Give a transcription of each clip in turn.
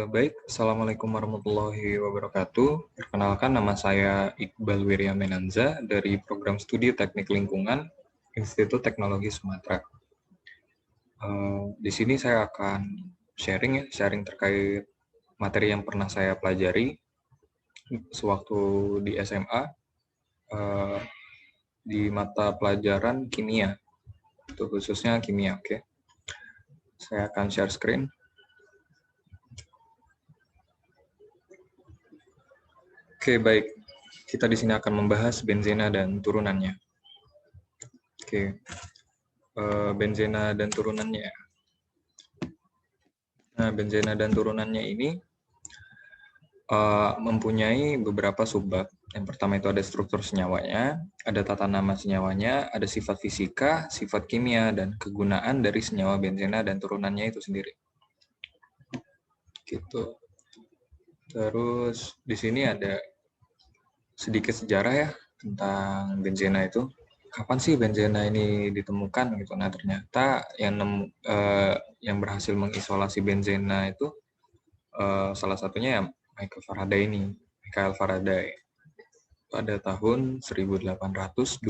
Baik, Assalamualaikum warahmatullahi wabarakatuh. Perkenalkan, nama saya Iqbal Wiryamenanza dari Program Studi Teknik Lingkungan Institut Teknologi Sumatera. Di sini saya akan sharing terkait materi yang pernah saya pelajari sewaktu di SMA di mata pelajaran kimia, itu khususnya kimia. Oke, saya akan share screen. Oke, baik. Kita di sini akan membahas benzena dan turunannya. Oke, benzena dan turunannya. Nah, benzena dan turunannya ini mempunyai beberapa subbab. Yang pertama itu ada struktur senyawanya, ada tata nama senyawanya, ada sifat fisika, sifat kimia, dan kegunaan dari senyawa benzena dan turunannya itu sendiri. Gitu. Terus di sini ada sedikit sejarah ya tentang benzena itu. Kapan sih benzena ini ditemukan gitu? Nah, ternyata yang berhasil mengisolasi benzena itu salah satunya ya Michael Faraday pada tahun 1825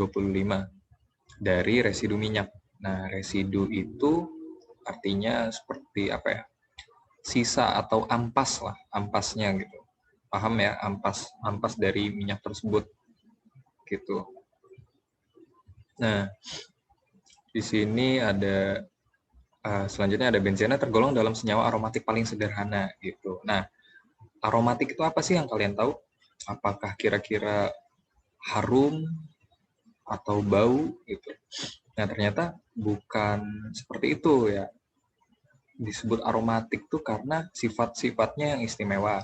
dari residu minyak. Nah, residu itu artinya seperti apa ya? Sisa atau ampas lah, ampasnya gitu. Paham ya, ampas dari minyak tersebut gitu. Nah, di sini ada selanjutnya ada benzena tergolong dalam senyawa aromatik paling sederhana gitu. Nah, aromatik itu apa sih yang kalian tahu? Apakah kira-kira harum atau bau gitu? Nah, ternyata bukan seperti itu ya. Disebut aromatik tuh karena sifat-sifatnya yang istimewa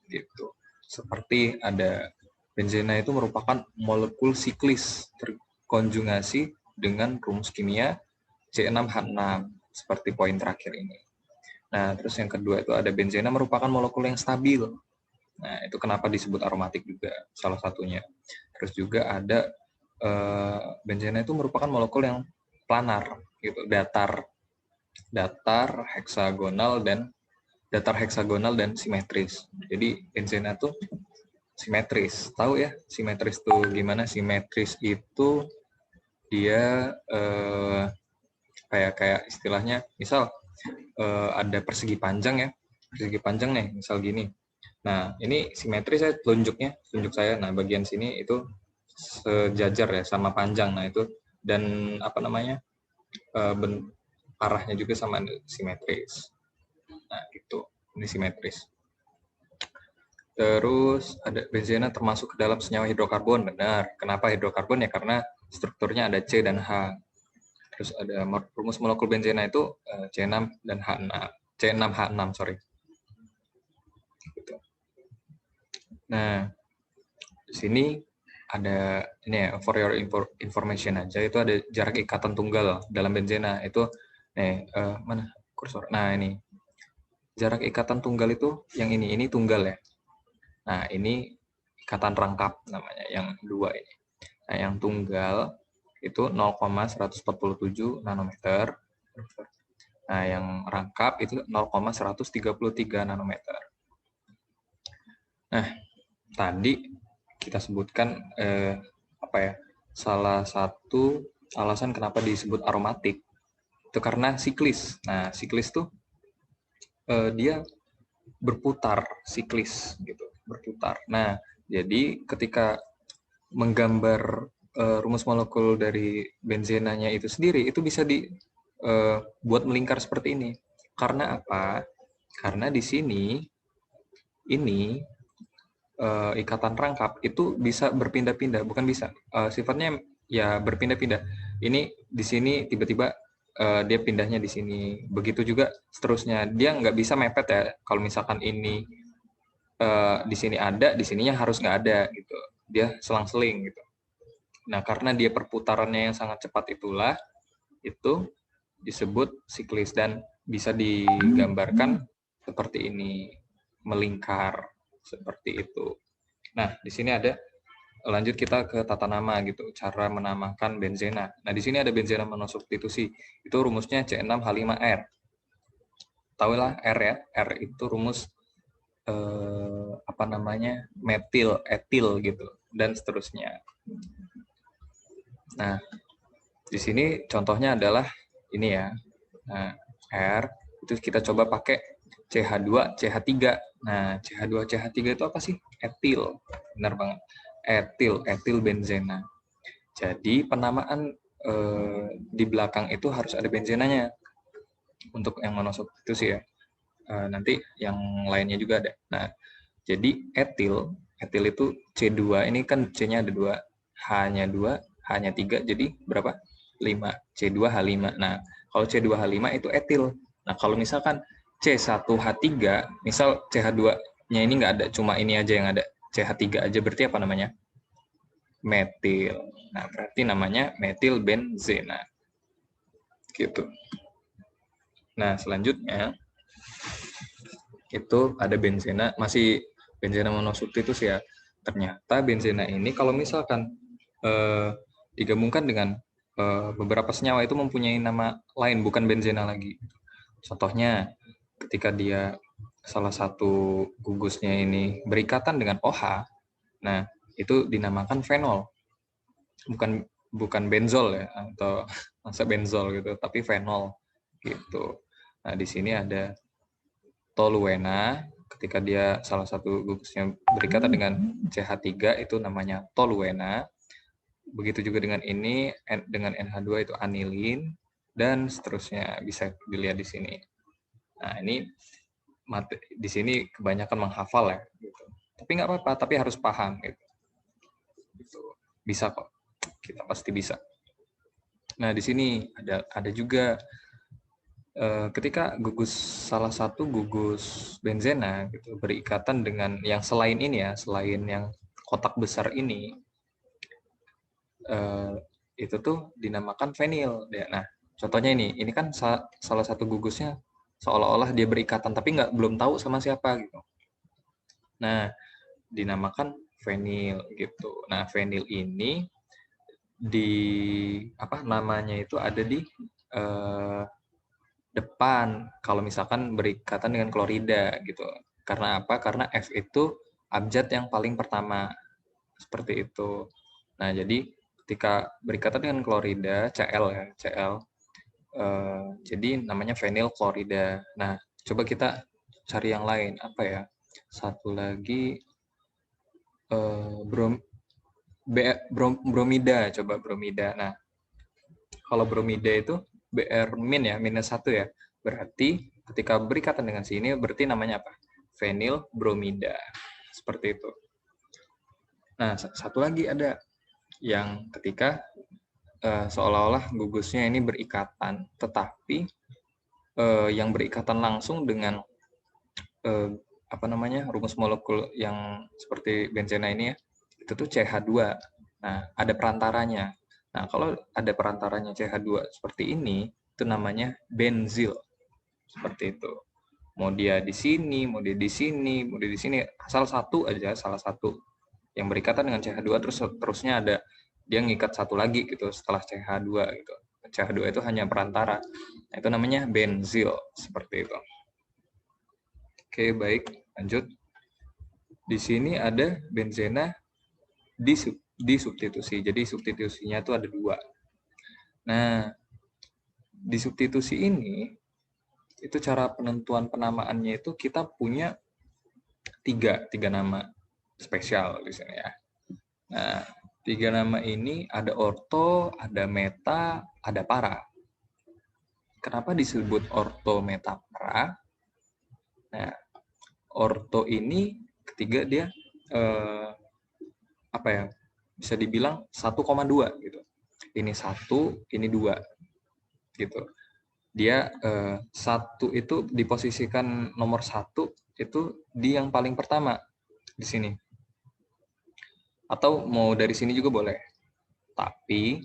gitu. Seperti ada benzena itu merupakan molekul siklis terkonjugasi dengan rumus kimia C6H6 seperti poin terakhir ini. Nah, terus yang kedua itu ada benzena merupakan molekul yang stabil. Nah, itu kenapa disebut aromatik juga salah satunya. Terus juga ada benzena itu merupakan molekul yang planar gitu, datar heksagonal dan simetris. Jadi benzena tuh simetris. Tahu ya, simetris tuh gimana? Simetris itu dia kayak istilahnya, misal ada persegi panjang ya, persegi panjang nih, misal gini. Nah, ini simetris ya tunjuk saya. Nah, bagian sini itu sejajar ya sama panjang. Nah, itu dan apa namanya? Arahnya juga sama simetris. Nah, gitu. Ini simetris. Terus ada benzena termasuk ke dalam senyawa hidrokarbon, benar. Kenapa hidrokarbon ya? Karena strukturnya ada C dan H. Terus ada rumus molekul benzena itu C6 dan H6. C6H6, sorry. Gitu. Nah, di sini ada ini ya, for your information aja, itu ada jarak ikatan tunggal dalam benzena. Itu mana kursor? Nah, ini. Jarak ikatan tunggal itu yang ini tunggal ya. Nah, ini ikatan rangkap namanya, yang dua ini. Nah, yang tunggal itu 0,147 nanometer. Nah, yang rangkap itu 0,133 nanometer. Nah, tadi kita sebutkan salah satu alasan kenapa disebut aromatik itu karena siklis. Nah, siklis tuh dia berputar, siklis gitu, berputar. Nah, jadi ketika menggambar rumus molekul dari benzenanya itu sendiri, itu bisa dibuat melingkar seperti ini. Karena apa? Karena di sini ini ikatan rangkap itu bisa berpindah-pindah, bukan bisa, sifatnya ya berpindah-pindah. Ini di sini tiba-tiba dia pindahnya di sini, begitu juga seterusnya. Dia nggak bisa mepet ya. Kalau misalkan ini di sini ada, di sininya harus nggak ada gitu. Dia selang-seling gitu. Nah, karena dia perputarannya yang sangat cepat itulah, itu disebut siklis dan bisa digambarkan seperti ini, melingkar seperti itu. Nah, di sini ada, lanjut kita ke tata nama gitu, cara menamakan benzena. Nah, di sini ada benzena monosubstitusi, itu rumusnya C6H5R. tahu lah R ya. R itu rumus apa namanya, metil, etil gitu, dan seterusnya. Nah, di sini contohnya adalah ini ya. Nah, R itu kita coba pakai CH2, CH3. Nah, CH2, CH3 itu apa sih? Etil. Benar banget. Etil benzena. Jadi penamaan di belakang itu harus ada benzenanya. Untuk yang monosubstitusi ya. Nanti yang lainnya juga ada. Nah, jadi etil itu C2, ini kan C-nya ada 2, H-nya 2, H-nya 3, jadi berapa? 5, C2H5. Nah, kalau C2H5 itu etil. Nah, kalau misalkan C1H3, misal CH2-nya ini nggak ada, cuma ini aja yang ada, CH3 aja, berarti apa namanya? Metil. Nah, berarti namanya metil benzena. Gitu. Nah, selanjutnya itu ada benzena, masih benzena monosubstitusi ya. Ternyata benzena ini kalau misalkan digabungkan dengan beberapa senyawa itu mempunyai nama lain, bukan benzena lagi. Contohnya ketika dia salah satu gugusnya ini berikatan dengan OH, nah itu dinamakan fenol, bukan benzol ya, atau masa benzol gitu, tapi fenol gitu. Nah di sini ada toluena, ketika dia salah satu gugusnya berikatan dengan CH3 itu namanya toluena. Begitu juga dengan ini, dengan NH2 itu anilin, dan seterusnya, bisa dilihat di sini. Nah, ini di sini kebanyakan menghafal ya, gitu. Tapi nggak apa-apa, tapi harus paham gitu. Bisa kok, kita pasti bisa. Nah, di sini ada juga ketika salah satu gugus benzena gitu berikatan dengan yang selain ini ya, selain yang kotak besar ini, itu tuh dinamakan fenil. Nah, contohnya ini kan salah satu gugusnya seolah-olah dia berikatan, tapi belum tahu sama siapa gitu. Nah, dinamakan fenil gitu. Nah, fenil ini namanya itu ada di depan kalau misalkan berikatan dengan klorida gitu. Karena apa? Karena F itu abjad yang paling pertama. Seperti itu. Nah, jadi ketika berikatan dengan klorida, Cl ya, Cl. Jadi namanya fenil klorida. Nah, coba kita cari yang lain. Apa ya? Satu lagi bromida, coba bromida. Nah, kalau bromida itu Br min ya, -1 ya. Berarti ketika berikatan dengan sini berarti namanya apa? Fenil bromida. Seperti itu. Nah, satu lagi ada yang ketika seolah-olah gugusnya ini berikatan, tetapi yang berikatan langsung dengan rumus molekul yang seperti benzena ini ya, itu tuh CH2. Nah, ada perantaranya. Nah, kalau ada perantaranya CH2 seperti ini, itu namanya benzil. Seperti itu. Mau dia di sini, mau dia di sini, mau dia di sini, asal satu aja, salah satu yang berikatan dengan CH2, terusnya ada dia ngikat satu lagi gitu setelah CH2 gitu. CH2 itu hanya perantara. Nah, itu namanya benzil, seperti itu. Oke, baik, lanjut. Di sini ada benzena disubstitusi. Jadi substitusinya itu ada 2. Nah, disubstitusi ini itu cara penentuan penamaannya itu kita punya tiga nama spesial di sini ya. Nah, 3 nama ini ada orto, ada meta, ada para. Kenapa disebut orto, meta, para? Nah, orto ini ketiga dia bisa dibilang 1,2 gitu. Ini 1, ini 2 gitu. Dia 1 itu diposisikan nomor 1 itu di yang paling pertama di sini. Atau mau dari sini juga boleh. Tapi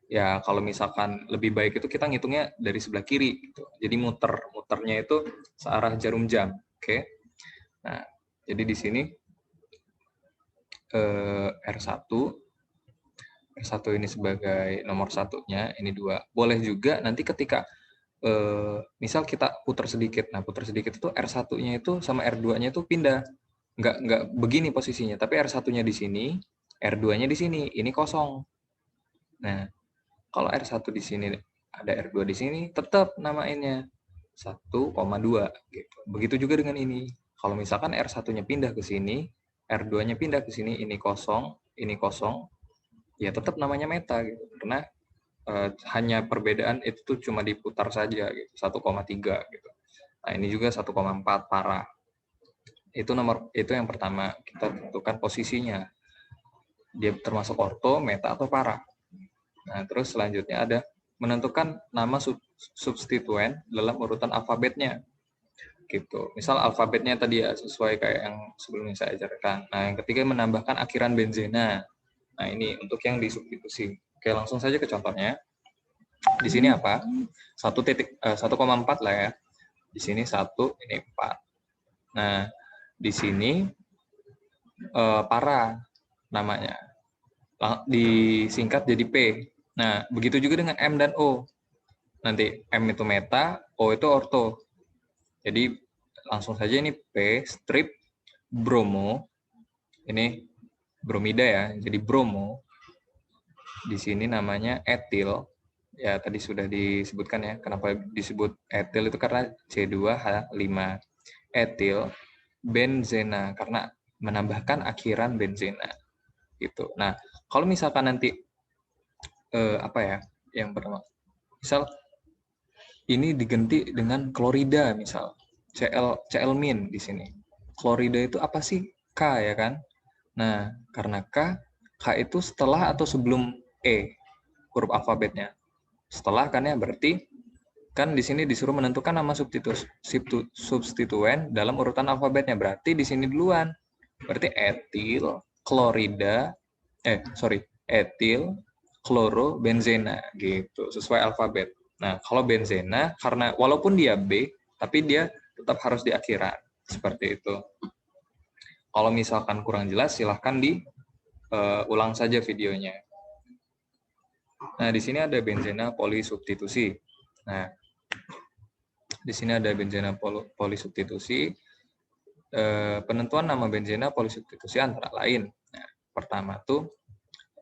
ya kalau misalkan lebih baik itu kita ngitungnya dari sebelah kiri gitu. Jadi muternya itu searah jarum jam. Oke. Nah, jadi di sini R1 ini sebagai nomor 1-nya, ini 2. Boleh juga nanti ketika misal kita putar sedikit. Nah, putar sedikit itu R1-nya itu sama R2-nya itu pindah. Nggak begini posisinya, tapi R1-nya di sini, R2-nya di sini, ini kosong. Nah, kalau R1 di sini ada R2 di sini, tetap namainnya 1,2 gitu. Begitu juga dengan ini. Kalau misalkan R1-nya pindah ke sini, R2-nya pindah ke sini, ini kosong, ya tetap namanya meta gitu. Karena hanya perbedaan itu tuh cuma diputar saja gitu, 1,3 gitu. Nah, ini juga 1,4 parah. Itu yang pertama, kita tentukan posisinya. Dia termasuk orto, meta atau para. Nah, terus selanjutnya ada menentukan nama substituen dalam urutan alfabetnya. Gitu. Misal alfabetnya tadi ya sesuai kayak yang sebelumnya saya ajarkan. Nah, yang ketiga menambahkan akhiran benzena. Nah, ini untuk yang disubstitusi. Oke, langsung saja ke contohnya. Di sini apa? 1,4 lah ya. Di sini 1, ini 4. Nah, di sini para namanya. Disingkat jadi P. Nah, begitu juga dengan M dan O. Nanti M itu meta, O itu orto. Jadi langsung saja ini P strip bromo. Ini bromida ya. Jadi bromo. Di sini namanya etil. Ya, tadi sudah disebutkan ya. Kenapa disebut etil itu karena C2H5. Etil benzena karena menambahkan akhiran benzena. Gitu. Nah, kalau misalkan nanti apa ya? Yang pertama, misal ini diganti dengan klorida misal. Cl-min di sini. Klorida itu apa sih? K ya kan? Nah, karena K itu setelah atau sebelum E huruf alfabetnya. Setelah kan ya, berarti kan di sini disuruh menentukan nama substituen dalam urutan alfabetnya. Berarti di sini duluan. Berarti etil, klorida, etil, kloro, benzena gitu, sesuai alfabet. Nah, kalau benzena karena walaupun dia B, tapi dia tetap harus di akhiran. Seperti itu. Kalau misalkan kurang jelas, silahkan diulang saja videonya. Nah, di sini ada benzena polisubstitusi. Nah, di sini ada benzena polisubstitusi. Penentuan nama benzena polisubstitusi antara lain. Nah, pertama tuh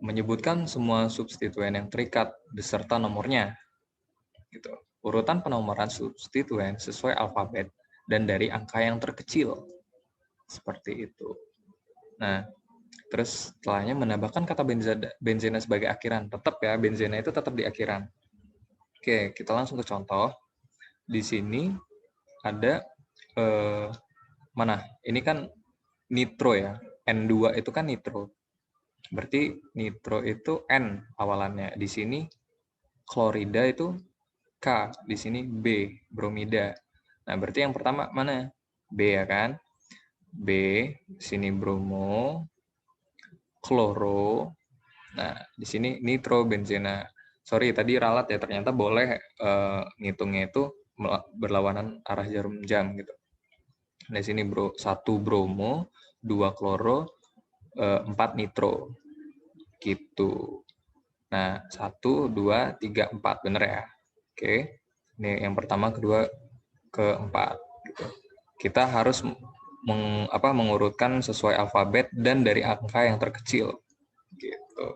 menyebutkan semua substituen yang terikat beserta nomornya. Gitu. Urutan penomoran substituen sesuai alfabet dan dari angka yang terkecil. Seperti itu. Nah, terus setelahnya menambahkan kata benzena sebagai akhiran. Tetap ya, benzena itu tetap di akhiran. Oke, kita langsung ke contoh. Di sini ada mana? Ini kan nitro ya. N2 itu kan nitro. Berarti nitro itu N awalannya. Di sini klorida itu K. Di sini B, bromida. Nah, berarti yang pertama mana? B ya kan? B, sini bromo, kloro. Nah, di sini nitro benzena. Sorry, tadi ralat ya. Ternyata boleh ngitungnya itu berlawanan arah jarum jam gitu. Di sini 1 bromo, 2 kloro, 4 nitro. Gitu. Nah, 1, 2, 3, 4. Bener ya? Oke. Ini yang pertama, kedua, keempat. Gitu. Kita harus mengurutkan sesuai alfabet dan dari angka yang terkecil. Gitu.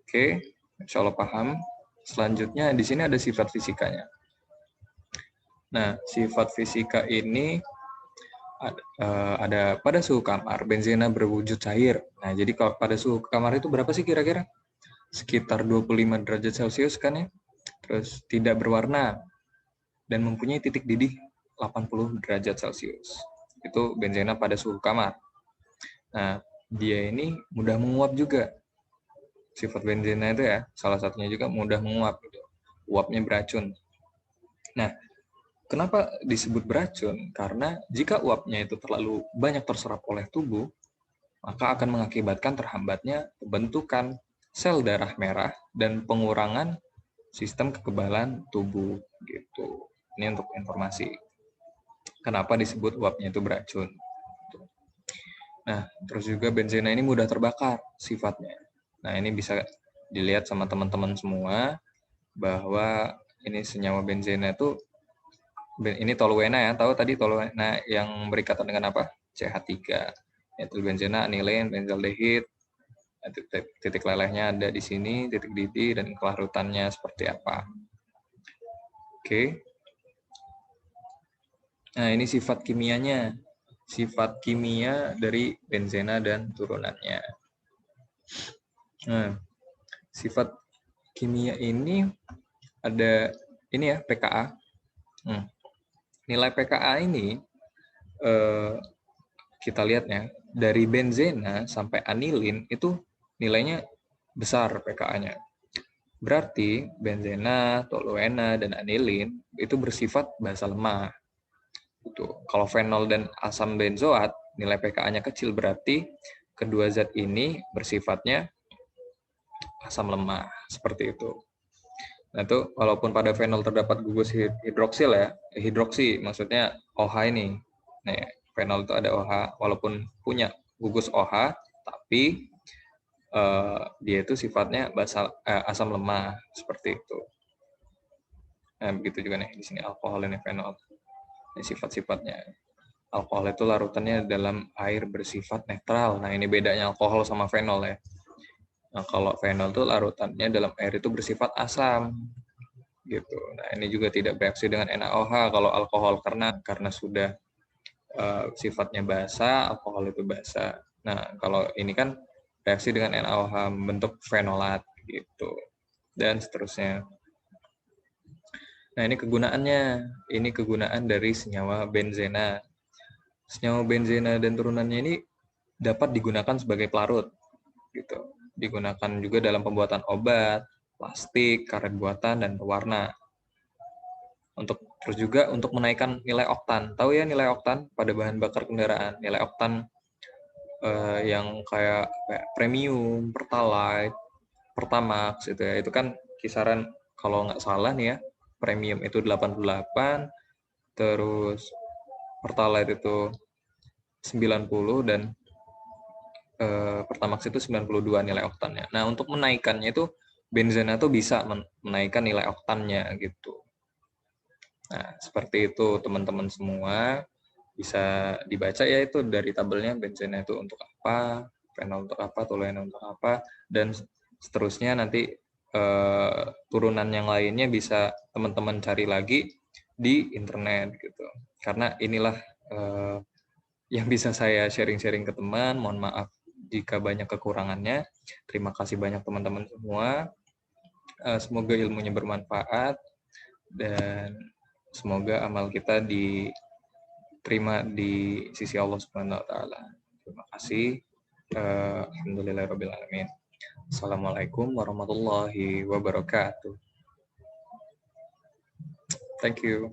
Oke, insya Allah paham. Selanjutnya di sini ada sifat fisikanya. Nah, sifat fisika ini ada pada suhu kamar, benzena berwujud cair. Nah, jadi kalau pada suhu kamar itu berapa sih kira-kira? Sekitar 25 derajat Celcius kan ya? Terus tidak berwarna dan mempunyai titik didih 80 derajat Celcius. Itu benzena pada suhu kamar. Nah, dia ini mudah menguap juga. Sifat benzena itu ya, salah satunya juga mudah menguap. Gitu. Uapnya beracun. Nah, kenapa disebut beracun? Karena jika uapnya itu terlalu banyak terserap oleh tubuh, maka akan mengakibatkan terhambatnya pembentukan sel darah merah dan pengurangan sistem kekebalan tubuh. Gitu. Ini untuk informasi. Kenapa disebut uapnya itu beracun? Nah, terus juga benzena ini mudah terbakar sifatnya. Nah, ini bisa dilihat sama teman-teman semua bahwa ini senyawa benzena itu, ini toluena ya, tahu tadi toluena yang berikatan dengan apa? CH3. Etilbenzena, anilen, benzaldehid. Titik lelehnya ada di sini, titik didih, dan kelarutannya seperti apa. Oke. Nah, ini sifat kimianya. Sifat kimia dari benzena dan turunannya. Nah, sifat kimia ini ada ini ya, pKa. Nilai pKa ini kita lihat ya, dari benzena sampai anilin itu nilainya besar pKa-nya. Berarti benzena, toluena, dan anilin itu bersifat basa lemah. Kalau fenol dan asam benzoat nilai pKa-nya kecil, berarti kedua zat ini bersifatnya asam lemah, seperti itu. Nah, itu walaupun pada fenol terdapat gugus hidroksil ya, hidroksi maksudnya OH ini. Nih, fenol itu ada OH, walaupun punya gugus OH, tapi dia itu sifatnya asam lemah, seperti itu. Nah, begitu juga nih di sini alkohol ini fenol. Ini sifat-sifatnya. Alkohol itu larutannya dalam air bersifat netral. Nah, ini bedanya alkohol sama fenol ya. Nah, kalau fenol itu larutannya dalam air itu bersifat asam. Gitu. Nah, ini juga tidak bereaksi dengan NaOH kalau alkohol karena sudah sifatnya basa, alkohol itu basa. Nah, kalau ini kan reaksi dengan NaOH membentuk fenolat gitu. Dan seterusnya. Nah, ini kegunaannya. Ini kegunaan dari senyawa benzena. Senyawa benzena dan turunannya ini dapat digunakan sebagai pelarut gitu. Digunakan juga dalam pembuatan obat, plastik, karet buatan, dan pewarna. Terus juga untuk menaikkan nilai oktan. Tahu ya nilai oktan pada bahan bakar kendaraan? Nilai oktan yang kayak premium, pertalite, pertamax itu ya. Itu kan kisaran kalau nggak salah nih ya, premium itu 88, terus pertalite itu 90, dan pertamax itu 92 nilai oktannya. Nah, untuk menaikkannya itu benzena tuh bisa menaikkan nilai oktannya gitu. Nah, seperti itu teman-teman semua, bisa dibaca ya itu dari tabelnya, benzena itu untuk apa, fenol untuk apa, toluena untuk apa, dan seterusnya nanti turunan yang lainnya bisa teman-teman cari lagi di internet gitu. Karena inilah yang bisa saya sharing-sharing ke teman. Mohon maaf jika banyak kekurangannya. Terima kasih banyak teman-teman semua. Semoga ilmunya bermanfaat dan semoga amal kita diterima di sisi Allah Subhanahu wa taala. Terima kasih. Alhamdulillahirabbil alamin. Assalamualaikum warahmatullahi wabarakatuh. Thank you.